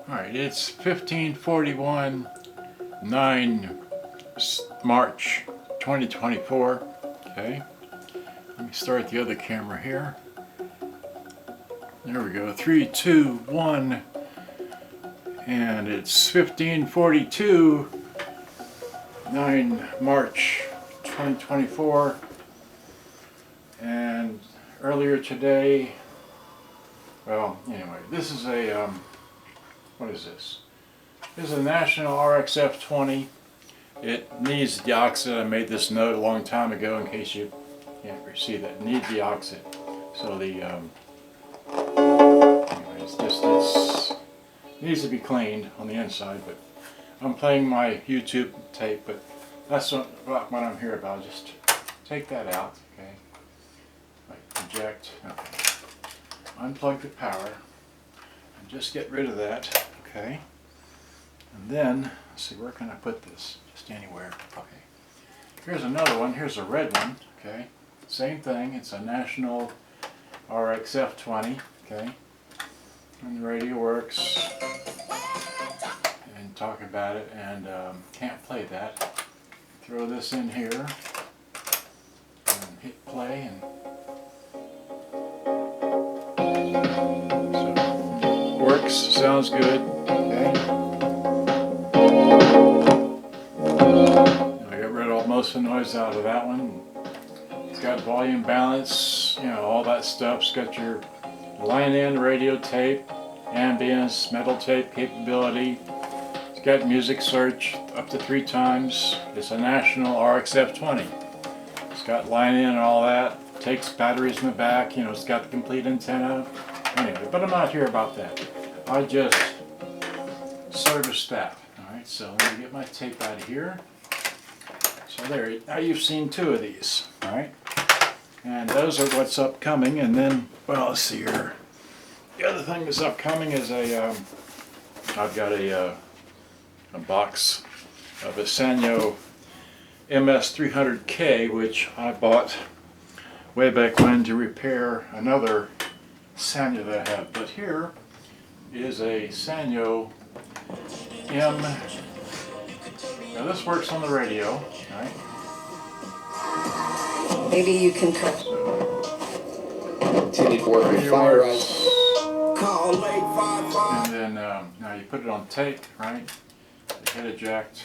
Alright, it's 1541 9 March 2024. Okay, let me start the other camera here. There we go. 3, 2, 1, and it's 1542 9 March 2024. And earlier today, well, anyway, this is a what is this? This is a National RX-F20. It needs the oxid. I made this note a long time ago in case you can't see that. It needs the oxid. So the anyways, it needs to be cleaned on the inside. But I'm playing my YouTube tape. But that's not what I'm here about. Just take that out. Okay. Like eject. Okay. Unplug the power. And just get rid of that. Okay. And then, let's see, where can I put this? Just anywhere. Okay. Here's another one. Here's a red one. Okay. Same thing. It's a National RX-F20. Okay. And the radio works. And talk about it. And can't play that. Throw this in here. And hit play. And so, works. Sounds good. Okay. Most of the noise out of that one. It's got volume balance, you know, all that stuff. It's got your line-in radio tape, ambience, metal tape capability. It's got music search up to 3 times. It's a National RX-F20. It's got line-in and all that. Takes batteries in the back. You know, it's got the complete antenna. Anyway, but I'm not here about that. I just serviced that. All right, so let me get my tape out of here. So there, now you've seen 2 of these, all right? And those are what's upcoming. And then, well, let's see here. The other thing that's upcoming is I've got a box of a Sanyo MS777k, which I bought way back when to repair another Sanyo that I have. But here is a Sanyo M. Now this works on the radio, right? Maybe you can cut. Intended for FireEye. And then now you put it on tape, right? You hit eject,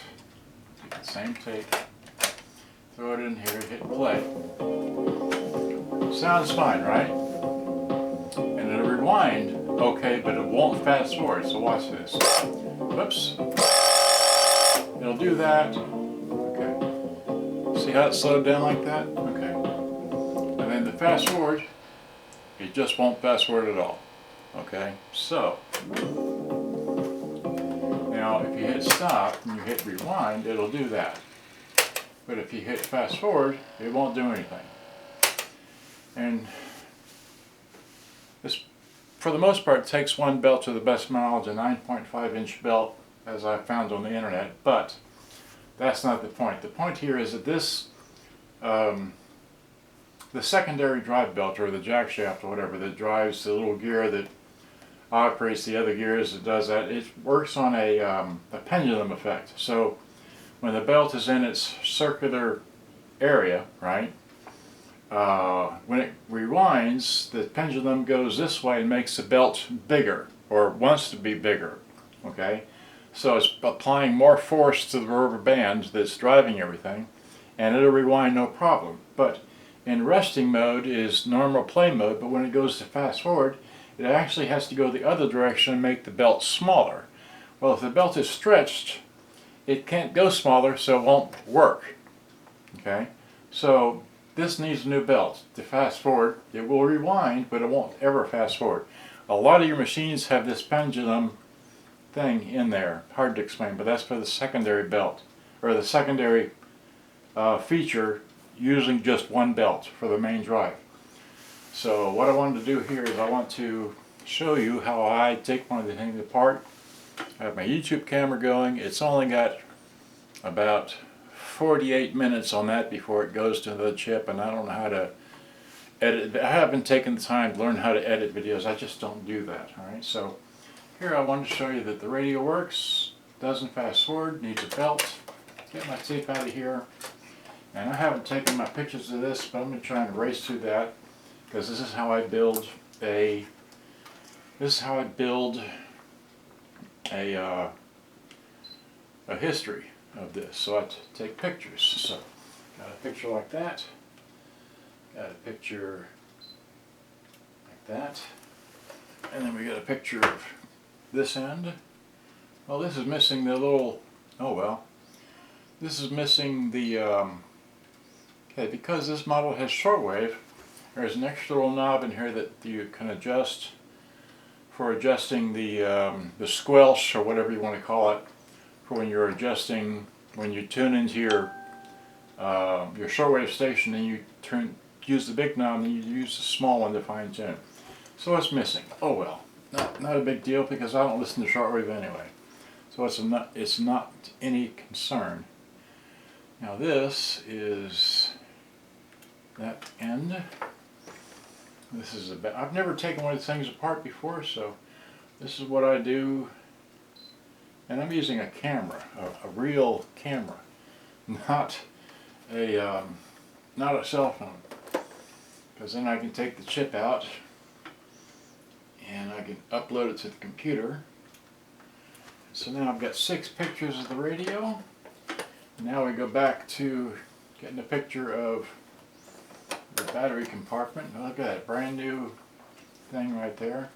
take the same tape, throw it in here, hit play. Sounds fine, right? And it'll rewind, okay, but it won't fast forward. So watch this. Whoops. It'll do that. Okay. See how it slowed down like that? Okay. And then the fast forward, it just won't fast forward at all. Okay. So now if you hit stop and you hit rewind, it'll do that. But if you hit fast forward, it won't do anything. And this, for the most part, takes one belt to the best of my knowledge, a 9.5-inch belt, as I found on the internet, but that's not the point. The point here is that this, the secondary drive belt, or the jack shaft or whatever, that drives the little gear that operates the other gears, that does that, it works on a pendulum effect. So when the belt is in its circular area, right, when it rewinds, the pendulum goes this way and makes the belt bigger, or wants to be bigger, okay? So it's applying more force to the rubber band that's driving everything, and it'll rewind no problem. But in resting mode is normal play mode, but when it goes to fast forward, it actually has to go the other direction and make the belt smaller. Well, if the belt is stretched, it can't go smaller, so it won't work. Okay? So this needs a new belt. To fast forward, it will rewind, but it won't ever fast forward. A lot of your machines have this pendulum thing in there. Hard to explain, but that's for the secondary belt, or the secondary feature using just one belt for the main drive. So what I wanted to do here is I want to show you how I take one of the things apart. I have my YouTube camera going. It's only got about 48 minutes on that before it goes to the chip, and I don't know how to edit. I haven't taken the time to learn how to edit videos. I just don't do that. All right, so here I wanted to show you that the radio works, doesn't fast forward, needs a belt. Get my tape out of here. And I haven't taken my pictures of this, but I'm going to try and race through that, because this is how I build a history of this. So I take pictures. So got a picture like that. Got a picture like that. And then we got a picture of this end. Well, this is missing the little, oh well. This is missing the, okay, because this model has shortwave, there's an extra little knob in here that you can adjust for adjusting the squelch, or whatever you want to call it, for when you're adjusting, when you tune into your shortwave station, and you use the big knob and you use the small one to fine tune. So it's missing. Oh well, not a big deal, because I don't listen to shortwave anyway. So it's not any concern. Now this is that end. This is I've never taken one of these things apart before, so this is what I do. And I'm using a camera, a real camera, not a cell phone, because then I can take the chip out and I can upload it to the computer. So now I've got 6 pictures of the radio. Now we go back to getting a picture of the battery compartment. Now look at that brand new thing right there.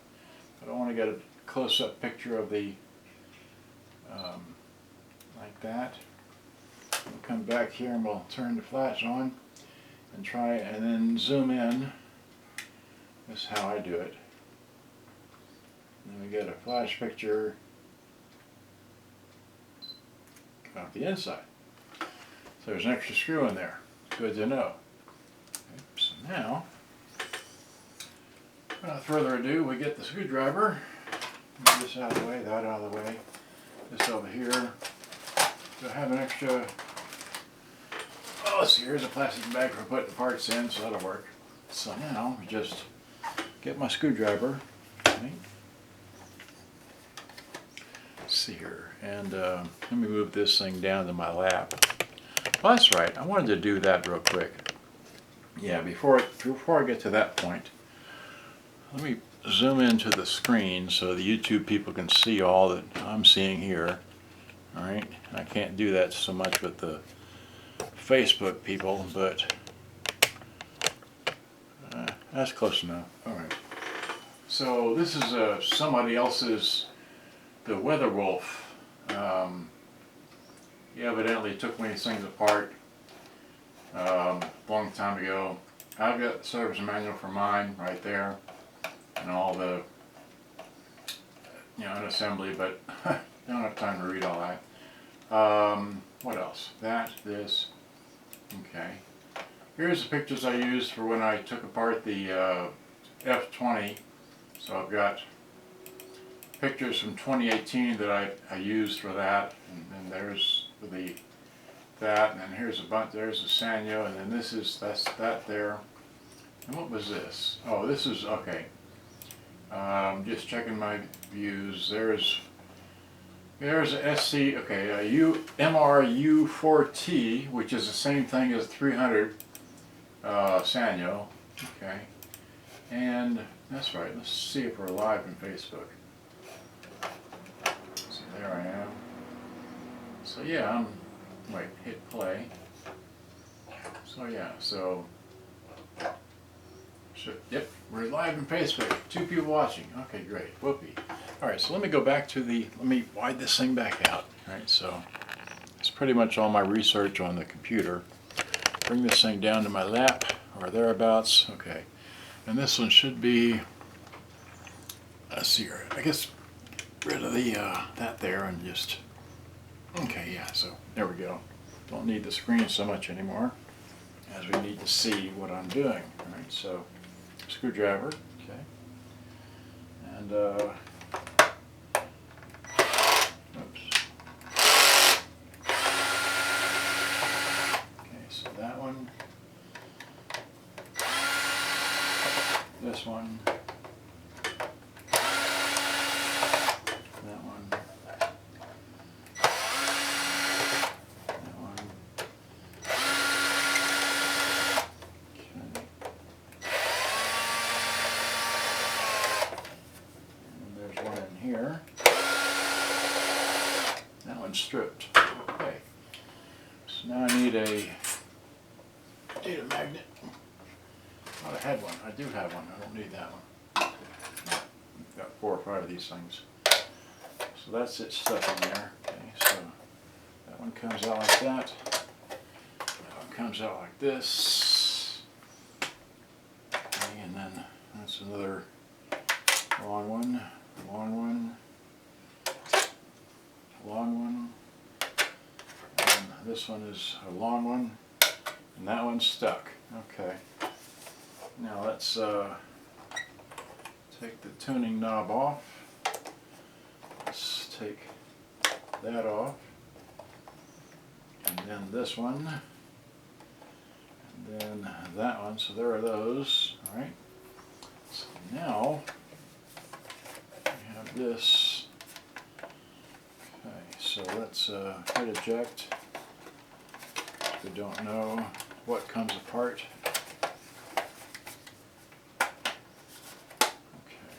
I don't want to get a close-up picture of the like that. We'll come back here and we'll turn the flash on and try and then zoom in. This is how I do it. And we get a flash picture of the inside. So there's an extra screw in there. Good to know. Okay, so now, without further ado, we get the screwdriver. Move this out of the way, that out of the way. This over here. So I have an extra, oh, let's see, here's a plastic bag for putting parts in, so that'll work. So now, we just get my screwdriver. Okay. Let's see here, and let me move this thing down to my lap. Well, that's right, I wanted to do that real quick. Yeah, before I get to that point, let me zoom into the screen so the YouTube people can see all that I'm seeing here. Alright, I can't do that so much with the Facebook people, but that's close enough. Alright, so this is somebody else's, the Weather Wolf. He evidently took one of these things apart a long time ago. I've got the service manual for mine right there, and all the, an assembly, but I don't have time to read all that. What else? This. Okay. Here's the pictures I used for when I took apart the F20. So I've got pictures from 2018 that I used for that, and there's that, and then here's a bunch. There's a Sanyo, and then that's that there. And what was this? Oh, this is okay. Just checking my views. There's a SC, okay, a MRU4T, which is the same thing as 300 Sanyo. Okay, and that's right. Let's see if we're live in Facebook. So there I am. So yeah, hit play. So yeah, yep, we're live in Facebook. 2 people watching. Okay, great. Whoopee. Alright, so let me go back to let me wide this thing back out. Alright, so it's pretty much all my research on the computer. Bring this thing down to my lap, or thereabouts. Okay, and this one should be, let's see here, I guess rid of the that there and just, okay, yeah, so there we go. Don't need the screen so much anymore, as we need to see what I'm doing. Alright, so screwdriver, okay, and oops. Okay, so that one, this one, one stripped. Okay. So now I need a magnet. Oh, I had one. I do have one. I don't need that one. I've got 4 or 5 of these things. So that's it stuck in there. Okay, so that one comes out like that. That one comes out like this. Okay, and then that's another long one, long one, long one. And this one is a long one, and that one's stuck. Okay. Now let's take the tuning knob off. Let's take that off. And then this one. And then that one. So there are those. Alright. So now we have this. Okay, so let's hit eject. We don't know what comes apart.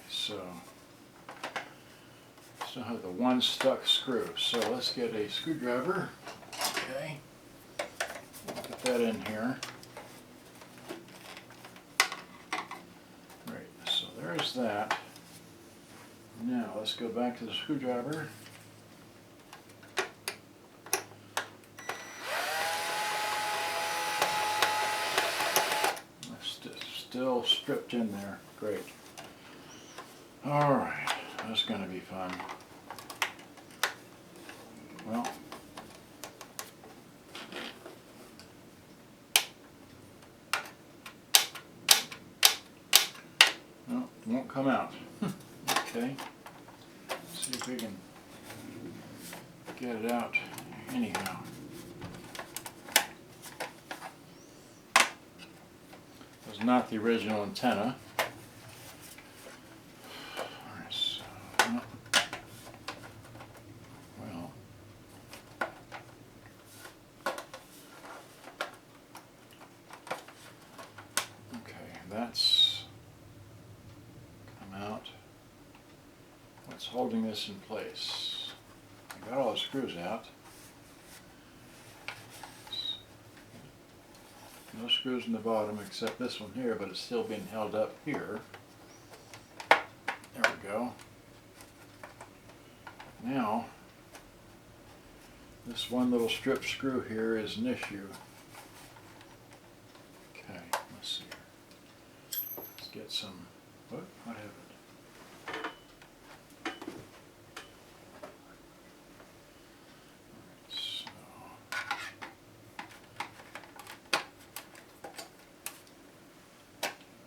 So, still have the one stuck screw. So let's get a screwdriver. Okay, put that in here. Right, so there's that. Now let's go back to the screwdriver. Still stripped in there. Great. Alright, that's going to be fun. Well, no, it won't come out. Okay, let's see if we can get it out anyhow. It's not the original antenna. That's come out. What's holding this in place? I got all the screws out. No screws in the bottom except this one here, but it's still being held up here. There we go. Now, this one little strip screw here is an issue. Okay, let's see. Get some, what happened? So,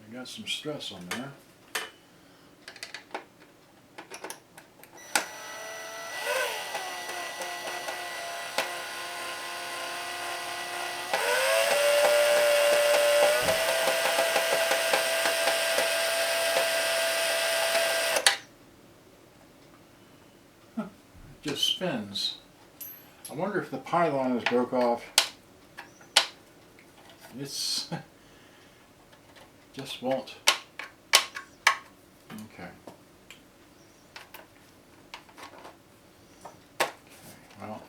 I got some stress on there. Just spins. I wonder if the pylon is broke off. It's just won't. Okay. Well,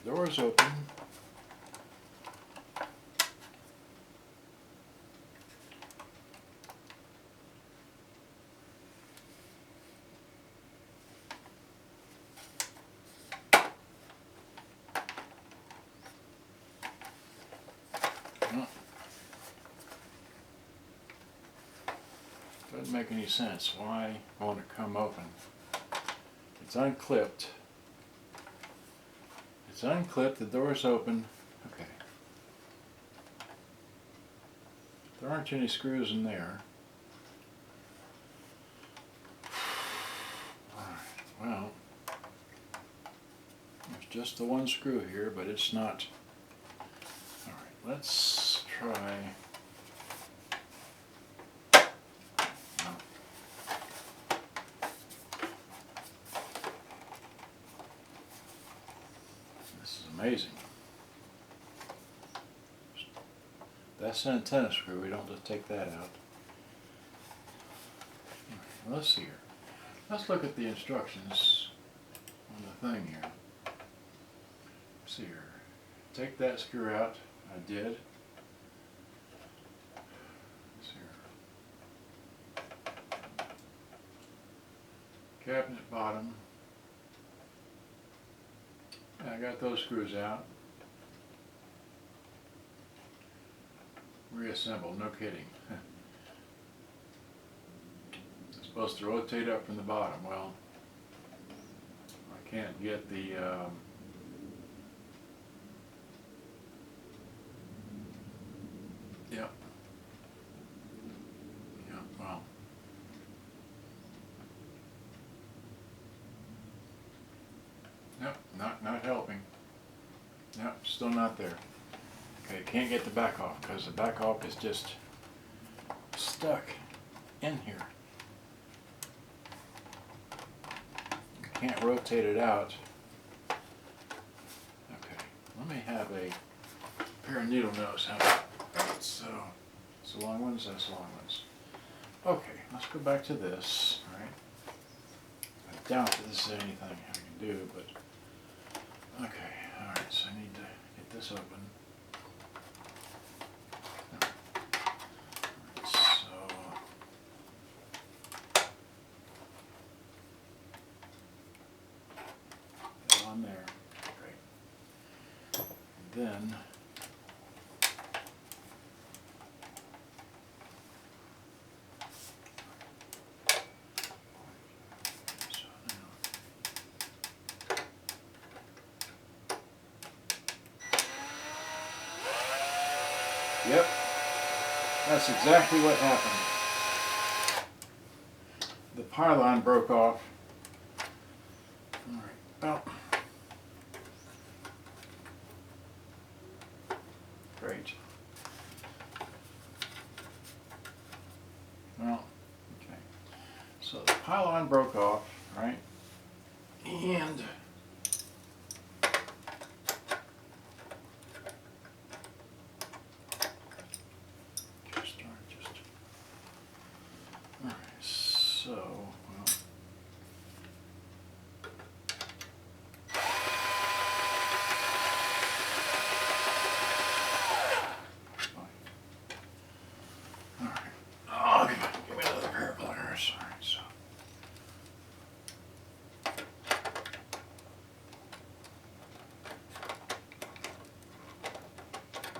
the door is open. Doesn't make any sense. Why won't it come open? It's unclipped. It's unclipped, the door's open. Okay. There aren't any screws in there. Alright, well, there's just the one screw here, but it's not. Alright, let's try. Amazing. That's an antenna screw, we don't just take that out. Let's see here. Let's look at the instructions. on the thing here. Let's see here. Take that screw out. I did. Let's see here. Cabinet bottom. I got those screws out. Reassembled, no kidding. It's supposed to rotate up from the bottom. Well, I can't get the yep. Yeah, well. Yep, not helping. Yep, still not there. Okay, can't get the back off because the back off is just stuck in here. Can't rotate it out. Okay, let me have a pair of needle nose. How about so? It's the long ones, that's the long ones. Okay, let's go back to this. All right. I doubt that this is anything I can do, but okay. All right, so I need to get this open. On there. Great. Then yep, that's exactly what happened. The pylon broke off. All right. Well. Great. Well, okay. So the pylon broke off, right? And all right. So, well.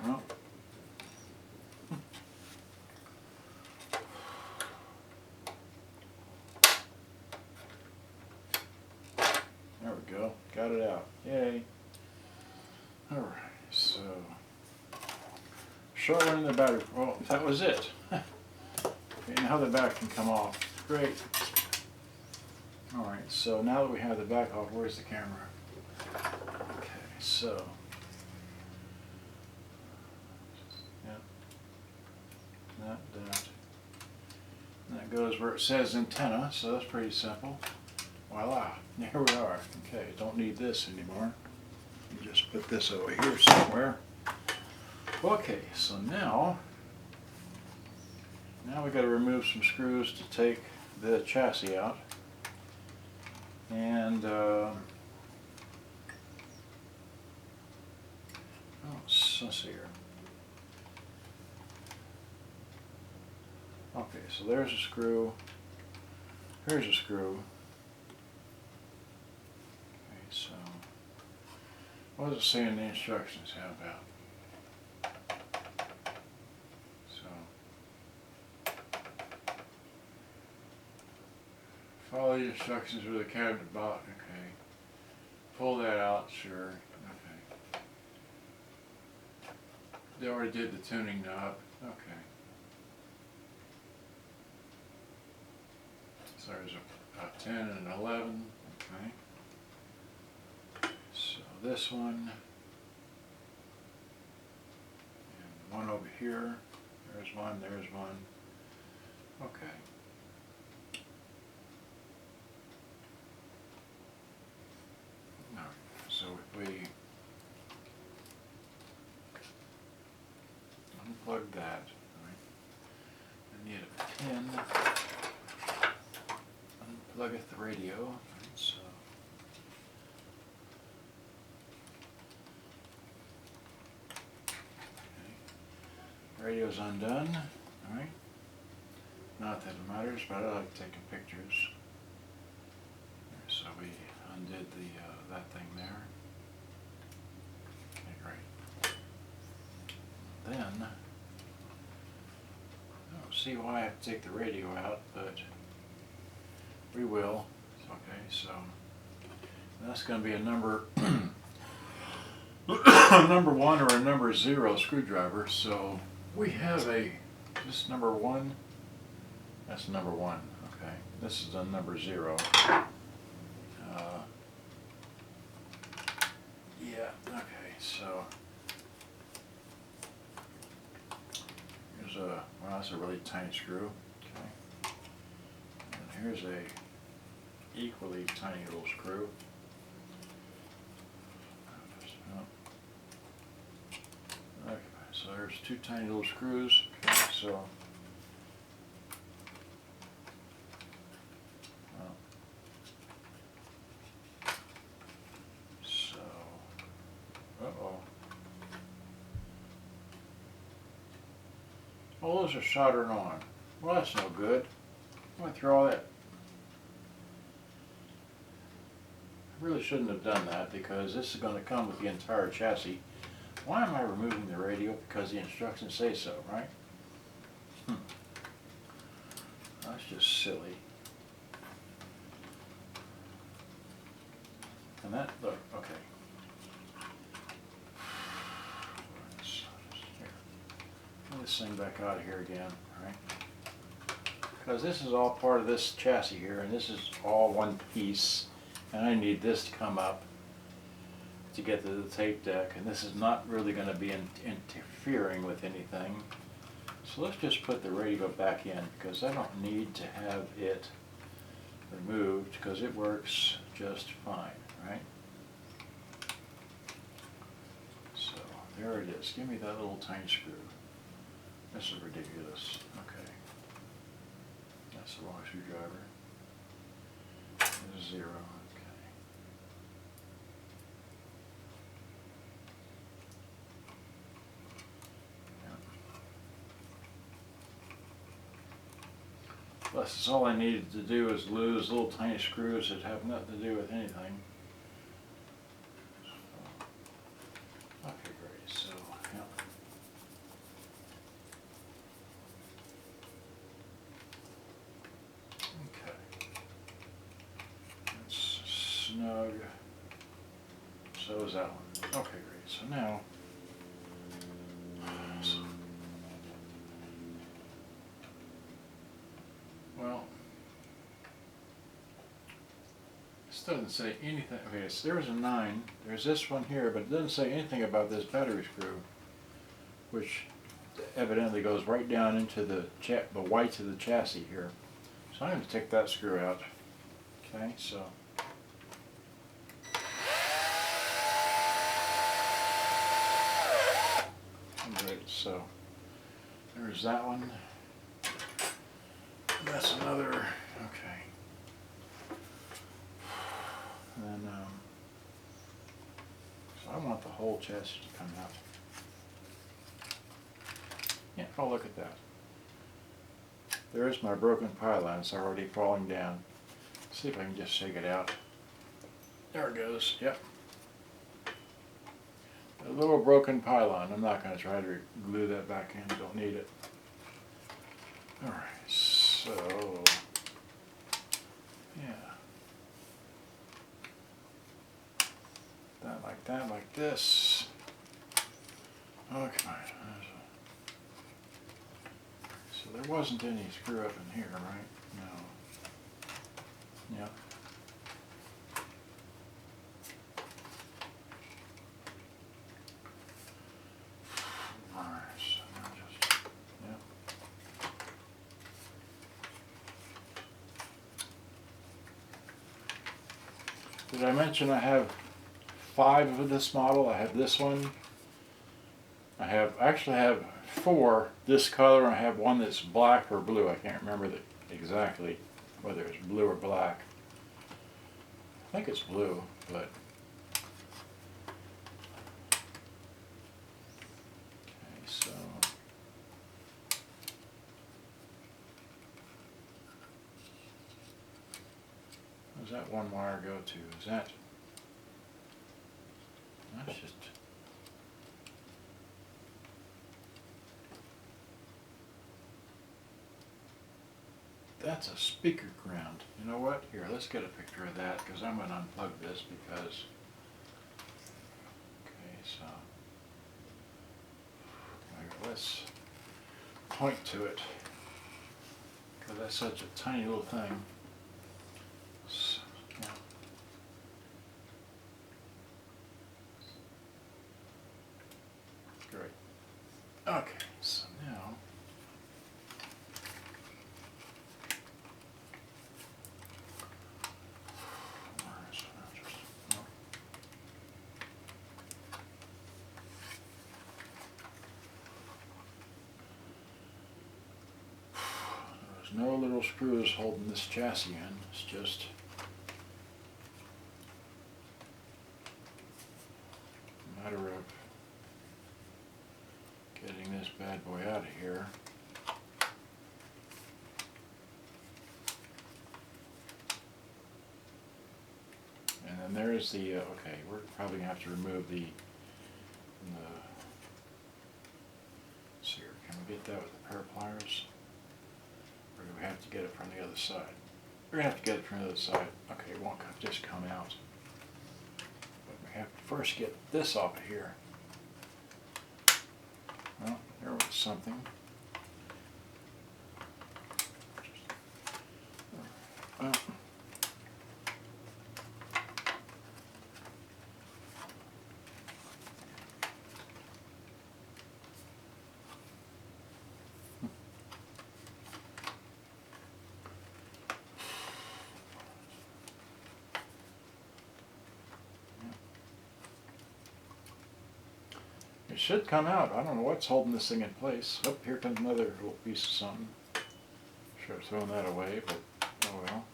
Well, there we go. Got it out. Yay. Alright, so shortening the battery. Well, that was it. Okay, now the back can come off. Great. Alright, so now that we have the back off, where's the camera? Okay, so that goes where it says antenna, so that's pretty simple. Voila, there we are. Okay, don't need this anymore. You just put this over here somewhere. Okay, so now we got to remove some screws to take the chassis out. And let's see here. Okay, so there's a screw. Here's a screw. Okay, so what does it say in the instructions? How about? So follow the instructions with the cabinet bottom. Okay. Pull that out. Sure. Okay. They already did the tuning knob. Okay. So there's a 10 and an 11, okay. So this one, and one over here, there's one, okay. Now, so if we unplug that, right, I need a pin. Plug at the radio, right, so Radio's undone. Alright. Not that it matters, but I like taking pictures. So we undid that thing there. Okay, great. Then, I don't see why I have to take the radio out, but we will. Okay, so that's going to be a number number 1 or a number 0 screwdriver. So we have this number 1. That's number 1. Okay, this is a number 0. Yeah. Okay, so here's well, that's a really tiny screw. Okay, and here's a equally tiny little screw. Okay, so there's 2 tiny little screws. Okay, so oh, those are soldered on. Well, that's no good. I'm going to throw all that. I really shouldn't have done that because this is going to come with the entire chassis. Why am I removing the radio? Because the instructions say so, right? That's just silly. And that, look, okay. Get this thing back out of here again, right? Because this is all part of this chassis here, and this is all one piece. And I need this to come up to get to the tape deck, and this is not really going to be interfering with anything. So let's just put the radio back in because I don't need to have it removed because it works just fine, right? So there it is. Give me that little tiny screw. This is ridiculous. Okay. That's the wrong screwdriver. There's 0. Plus, all I needed to do is lose little tiny screws that have nothing to do with anything. So, okay, great. So, yeah. Okay. That's snug. So is that one. Okay, great. So now, well, this doesn't say anything. Okay, so there's a 9. There's this one here, but it doesn't say anything about this battery screw, which evidently goes right down into the whites of the chassis here. So I'm going to take that screw out. Okay, so. Great, so there's that one. That's another, okay. And then, so I want the whole chassis to come out. Yeah, oh, look at that. There's my broken pylon. It's already falling down. Let's see if I can just shake it out. There it goes, yep. A little broken pylon. I'm not going to try to glue that back in. Don't need it. Alright, so, yeah. That like this. Okay. So there wasn't any screw up in here, right? No. Yep. Did I mention I have 5 of this model? I have this one. I actually have 4 this color. I have one that's black or blue. I can't remember exactly whether it's blue or black. I think it's blue, but okay, so that one wire go to? Is that... That's just... That's a speaker ground. You know what? Here, let's get a picture of that, because I'm going to unplug this because... Okay, so... Let's point to it, because that's such a tiny little thing. So, yeah. Great. Okay, so now... No little screws holding this chassis in, it's just a matter of getting this bad boy out of here. And then there's the, okay, we're probably going to have to remove the see here, can we get that with a pair of pliers? Or do we have to get it from the other side? We're going to have to get it from the other side. Okay, it won't just come out. But we have to first get this off of here. Well, there was something. Well, it should come out. I don't know what's holding this thing in place. Oh, here comes another little piece of something. Should have thrown that away, but oh well.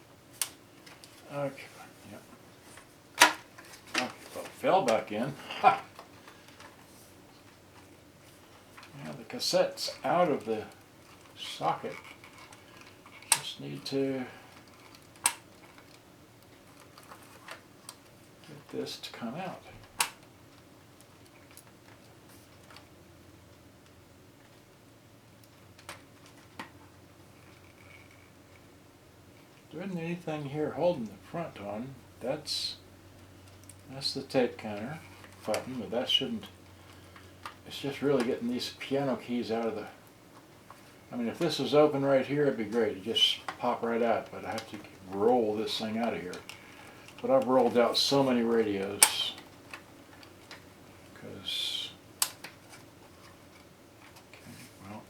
Okay, yep. Okay, well, it fell back in. Ha! Yeah, the cassette's out of the socket. Just need to get this to come out. There isn't anything here holding the front on. That's the tape counter button, but that shouldn't. It's just really getting these piano keys out of the. I mean, if this was open right here, it'd be great. It'd just pop right out, but I have to roll this thing out of here. But I've rolled out so many radios because. Okay, well.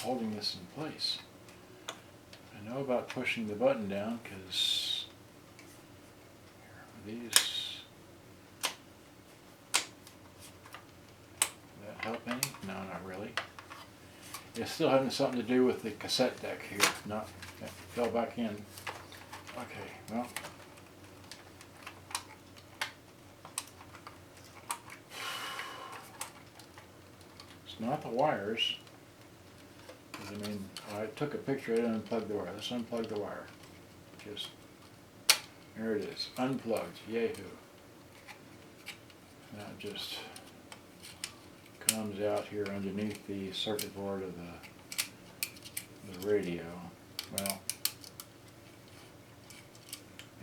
Holding this in place. I know about pushing the button down because these. That help any? No, not really. It's still having something to do with the cassette deck here. Not that fell back in. Okay, well. It's not the wires. I mean, I took a picture of it and unplugged the wire. Let's unplug the wire. Just, there it is, unplugged, yahoo. Now it just comes out here underneath the circuit board of the radio. Well,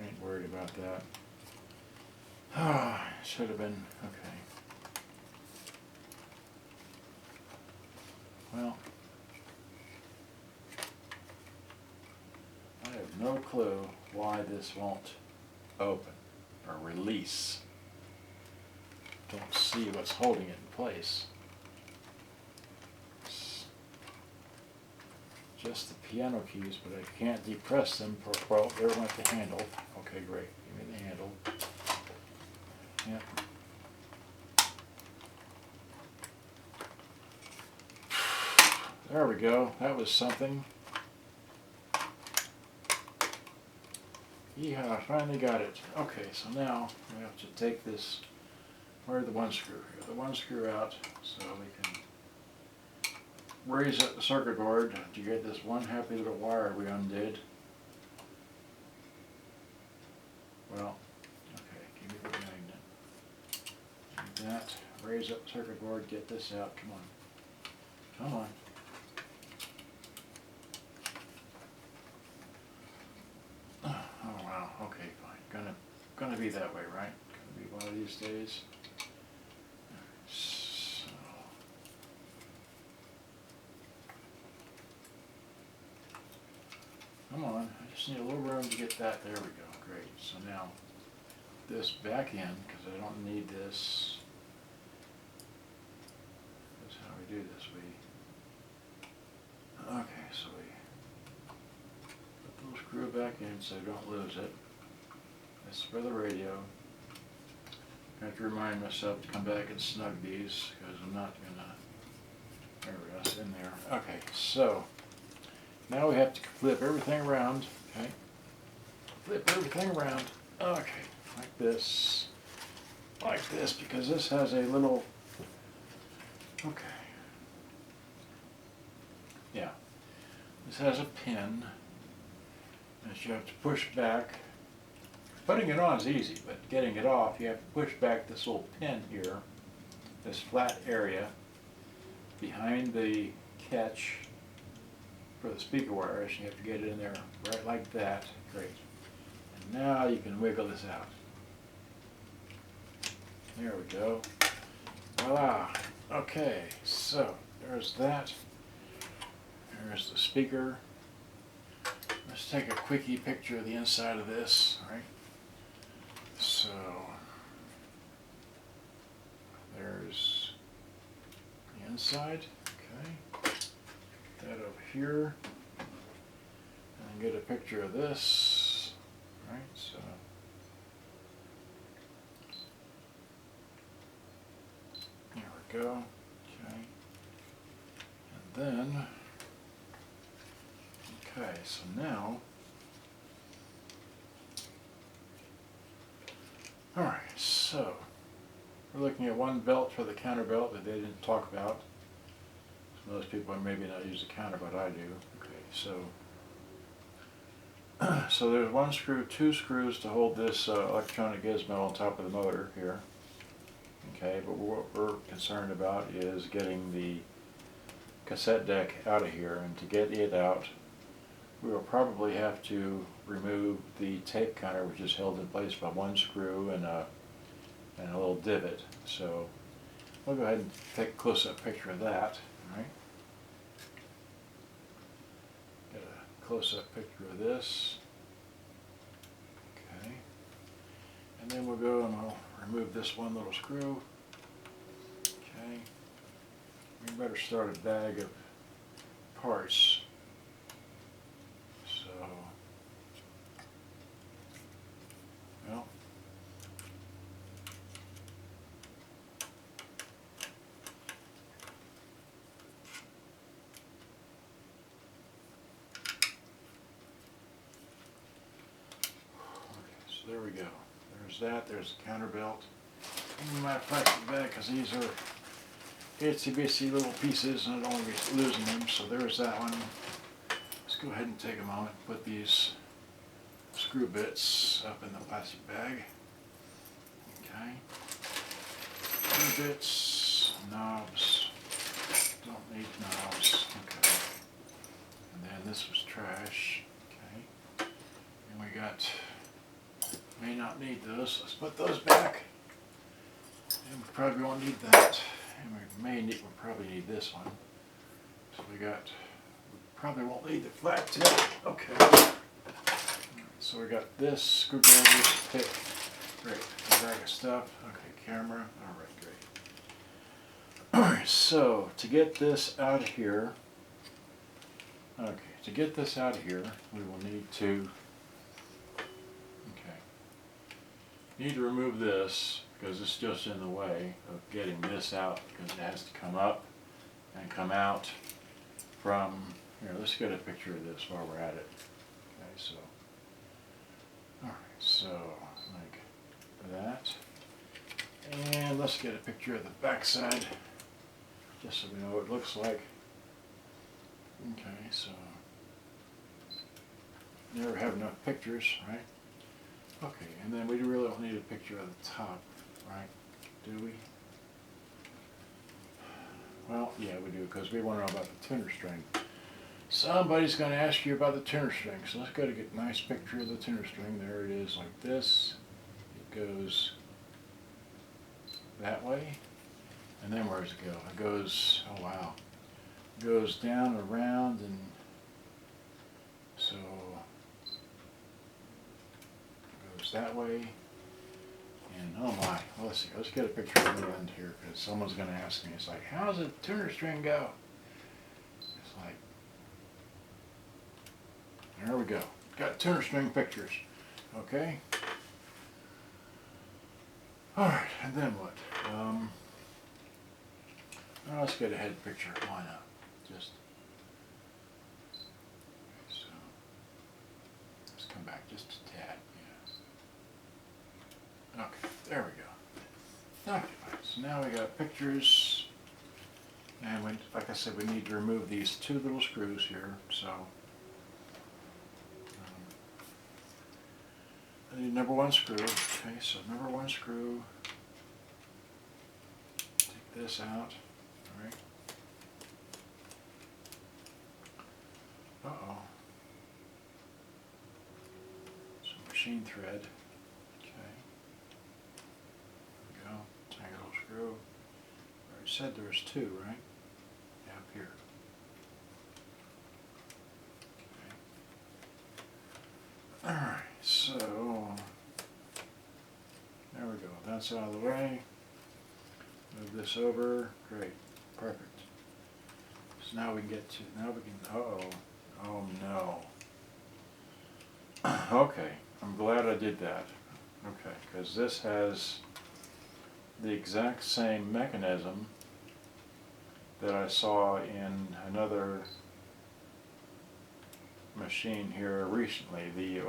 ain't worried about that. Ah, should have been, okay. Well. I have no clue why this won't open or release. Don't see what's holding it in place. It's just the piano keys, but I can't depress them for, well, there went the handle. Okay, great. Give me the handle. Yep. There we go. That was something. Yeah, I finally got it. Okay, so now we have to take this, where's the one screw here? The one screw out so we can raise up the circuit board to get this one happy little wire we undid. Well, okay, give me the magnet. Need that. Raise up the circuit board, get this out. Come on. Come on. Oh wow, okay, fine. Gonna be that way, right? Gonna be one of these days. So, come on, I just need a little room to get that. There we go, great. So now, this back in, because I don't need this. That's how we do this. Okay, so we put the little screw back in so we don't lose it. This is for the radio. I have to remind myself to come back and snug these because I'm not gonna. There we go, it's in there. Okay, so now we have to flip everything around. Okay, flip everything around. Okay, like this, because this has a little. Okay. Yeah, this has a pin that you have to push back. Putting it on is easy, but getting it off, you have to push back this little pin here, this flat area behind the catch for the speaker wires. You have to get it in there right like that. Great. And now you can wiggle this out. There we go. Voila. Okay, so there's that. There's the speaker. Let's take a quickie picture of the inside of this, right? So, there's the inside, okay. That over here. And get a picture of this, right? So, there we go, okay. And then, okay, so now, alright, so we're looking at one belt for the counter belt that they didn't talk about. Most people maybe not use a counter, but I do. Okay, so so there's one screw, two screws to hold this electronic gizmo on top of the motor here. Okay, but what we're concerned about is getting the cassette deck out of here, and to get it out we will probably have to remove the tape counter, which is held in place by one screw and a little divot. So we'll go ahead and take a close-up picture of that. Right? Get a close-up picture of this. Okay. And then we'll go and we'll remove this one little screw. Okay. We better start a bag of parts. Well, okay, so there we go. There's that. There's the counter belt. My plastic bag, because these are itsy bitsy little pieces and I don't want to be losing them. So there's that one. Let's go ahead and take a moment and put these screw bits up in the plastic bag. Okay. Screw bits, knobs. Don't need knobs. Okay. And then this was trash. Okay. And we got, may not need those. Let's put those back. And we probably won't need that. And we we'll probably need this one. So we probably won't need the flat tip. Okay. So we got this screwdriver, tape, great, a bag of stuff, okay, camera, alright, great. Alright, so to get this out of here, we will need to, need to remove this because it's just in the way of getting this out because it has to come up and come out from, here, let's get a picture of this while we're at it. Okay, so. Alright, so like that. And let's get a picture of the back side, just so we know what it looks like. Okay, so never have enough pictures, right? Okay, and then we really don't need a picture of the top, right? Do we? Well, yeah, we do, because we want to know about the tuner string. Somebody's going to ask you about the tuner string, so let's go to get a nice picture of the tuner string. There it is, like this. It goes that way, and then where does it go? It goes, oh wow, it goes down, around, and so it goes that way, and oh my, well, let's see, let's get a picture of the end here, because someone's going to ask me, it's like, how does a tuner string go? It's like, there we go. Got tuner string pictures. Okay. Alright, and then what? Well, let's get a head picture. Why not? Just. Okay, so. Let's come back just a tad. Yeah. Okay, there we go. Okay, so now we got pictures. And we, like I said, we need to remove these two little screws here. So. I need number one screw. Okay, so number one screw. Take this out. All right. Uh-oh. Some machine thread. Okay. There we go. Tangle screw. I already said there was two, right? Yeah, up here. Okay. All right. So, there we go, that's out of the way. Move this over, great, perfect. So now we can get to, now we can, oh no. Okay, I'm glad I did that. Okay, because this has the exact same mechanism that I saw in another machine here recently. The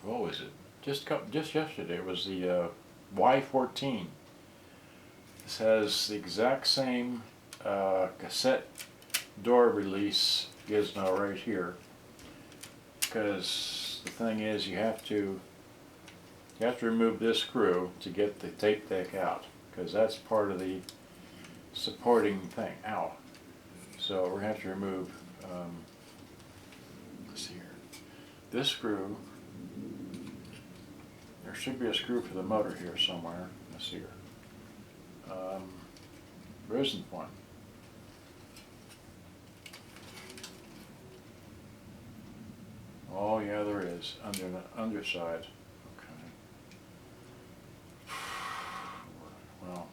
what was it? Just yesterday. It was the Y14. This has the exact same cassette door release gizmo right here. Because the thing is, you have to remove this screw to get the tape deck out, because that's part of the supporting thing. Ow. So we're going to have to remove. Let's see here. This screw, there should be a screw for the motor here somewhere. Let's see here. There isn't one. Oh yeah, there is, under the underside. Okay. Well.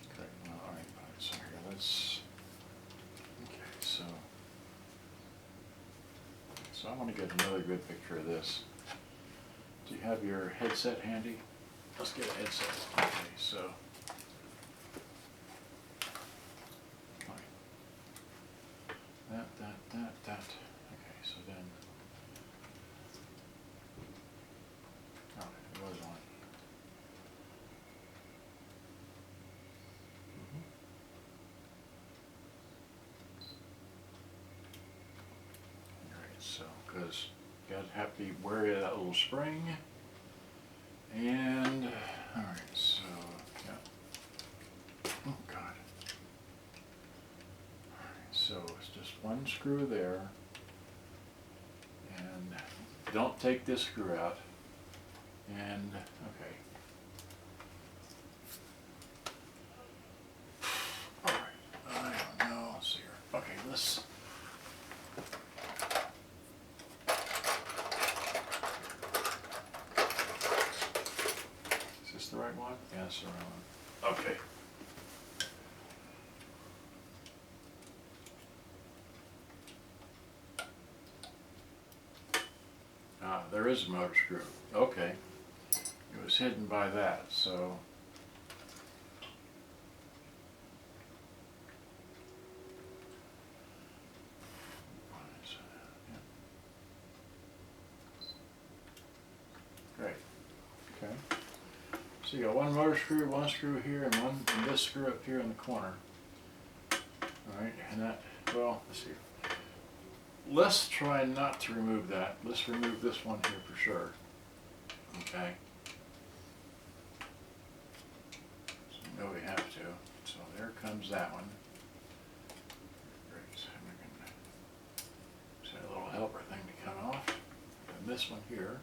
Okay, well, all right, so here, let's, okay, so I want to get another good picture of this. Do you have your headset handy? Let's get a headset. Okay, so. That. Okay, so then. Oh, it was on. Alright, so, because you gotta have to be wary of that little spring. And, alright, so, yeah. Oh, God. So it's just one screw there, and don't take this screw out, and okay. Alright, I don't know, let's see here. Okay, let's, is this the right one? Yeah, it's the right one. Okay. There is a motor screw. Okay. It was hidden by that, so. Great. Okay. So you got one motor screw, one screw here, and this screw up here in the corner. Alright, and that, well, let's see. Let's try not to remove that. Let's remove this one here for sure. Okay. So we know we have to. So there comes that one. Great. So a little helper thing to come off. And this one here.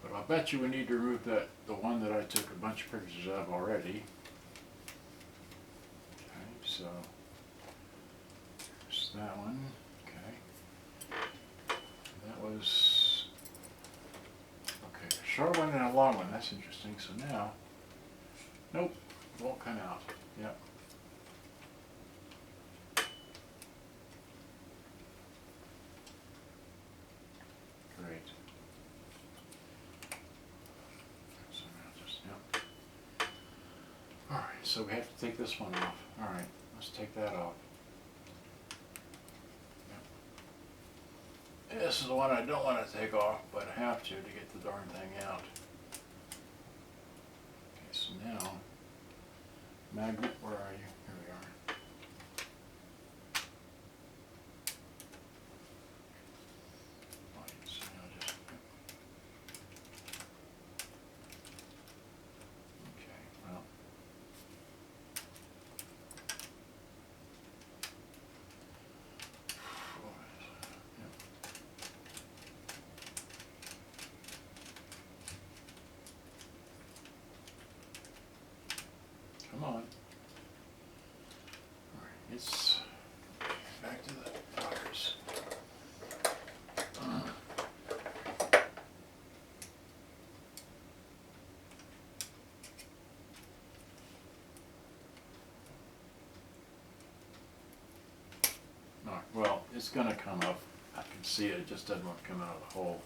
But I'll bet you we need to remove the one that I took a bunch of pictures of already. Okay, so there's that one. Okay. That was okay, a short one and a long one. That's interesting. So now, nope, won't come out. Yep. Great. So now just, yep. Alright, so we have to take this one off. Alright, let's take that off. Yep. This is the one I don't want to take off, but I have to get the darn thing out. Okay, so now, magnet, where are you? Here we are. Right, so now just, okay, well. Come on. All right, it's back to the wires. All right, well, it's going to come up. I can see it. It just doesn't want to come out of the hole.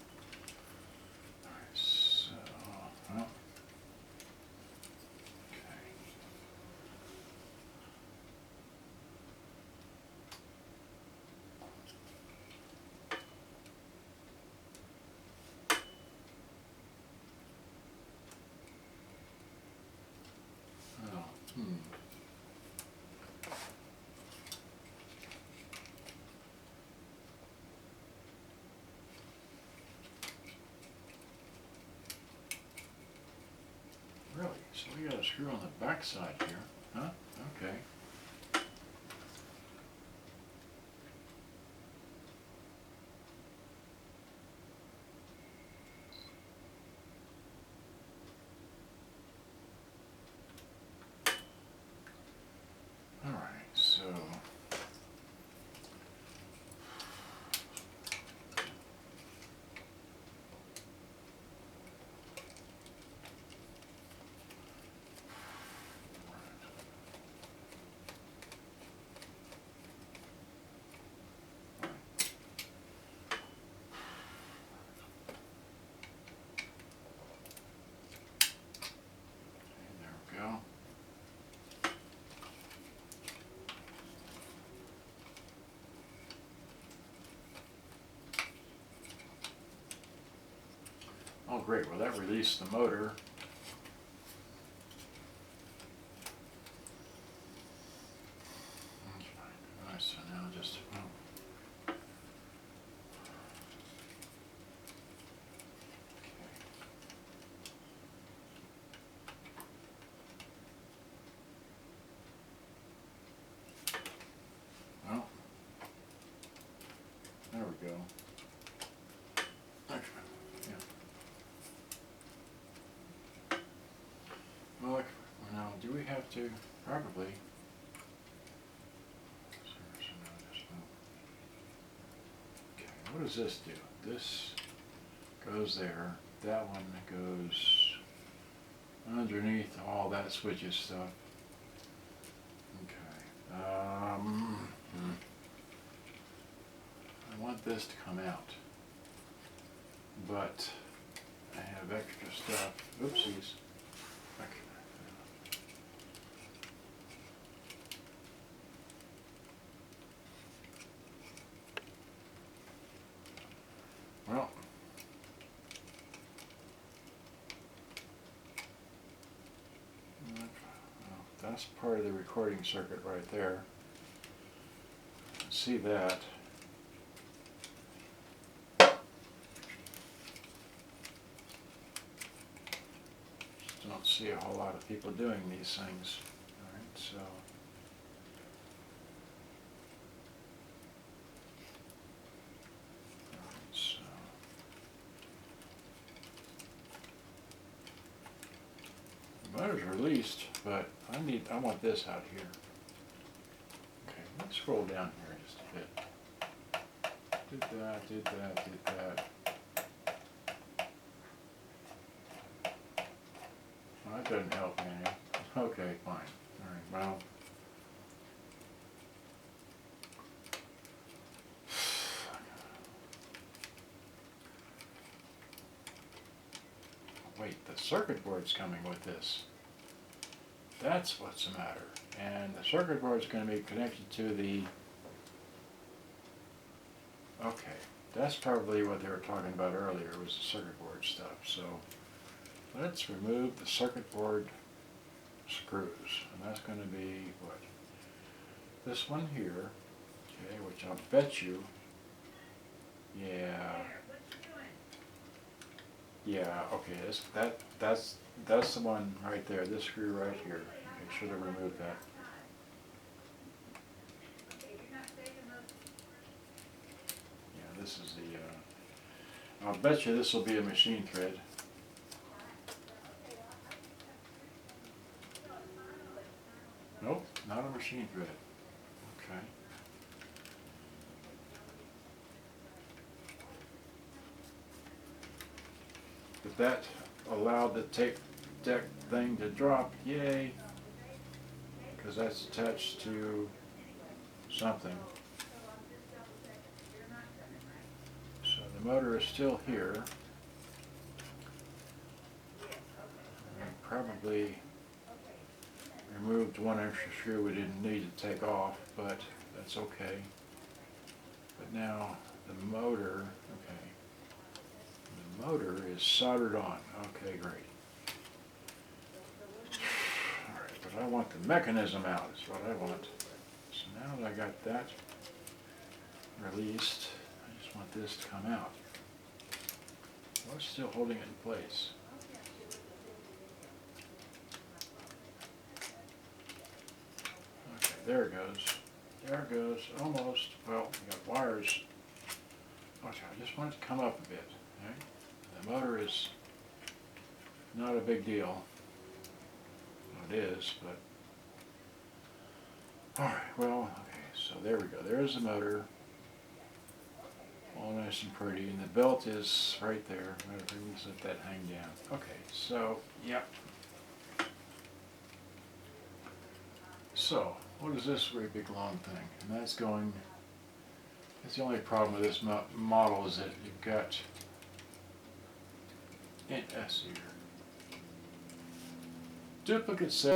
All right, so, well. Really? So we got a screw on the back side here, huh? Okay. All right, so go. Oh great, well that released the motor. That's fine. Alright, so now just, well. Well, there we go. Actually, yeah. Well, now, do we have to? Probably. Okay, what does this do? This goes there. That one goes underneath all that switches stuff. Okay. I want this to come out, but I have extra stuff. Oopsies. Okay. Well, That's part of the recording circuit right there. See that. Just don't see a whole lot of people doing these things. Alright, so the motor's released, but I want this out here. Okay, let's scroll down here just a bit. Did that, did that, did that. Well, that doesn't help any. Okay, fine. Alright, well. Wait, the circuit board's coming with this. That's what's the matter. And the circuit board's going to be connected to the... Okay, that's probably what they were talking about earlier, was the circuit board stuff. So let's remove the circuit board screws. And that's going to be what? This one here, okay, which I'll bet you, yeah, okay, that's the one right there, this screw right here. I should have removed that. Yeah, this is the, I'll bet you this will be a machine thread. Nope, not a machine thread. Okay. But that allowed the tape deck thing to drop, yay, because that's attached to something. So the motor is still here. I probably removed one extra screw we didn't need to take off, but that's okay. But now the motor, okay. The motor is soldered on. Okay, great. Alright, but I want the mechanism out, is what I want. So now that I got that released, I just want this to come out. Well, it's still holding it in place. Okay, there it goes. There it goes, almost. Well, we got wires. Okay, I just want it to come up a bit. Okay? The motor is not a big deal. Well, it is, but... Alright, well, okay, so there we go. There's the motor. All nice and pretty. And the belt is right there. Let's let that hang down. Okay, so, yep. So, what is this great big long thing? And that's going... That's the only problem with this model is that you've got... Let's see here. Duplicate cell.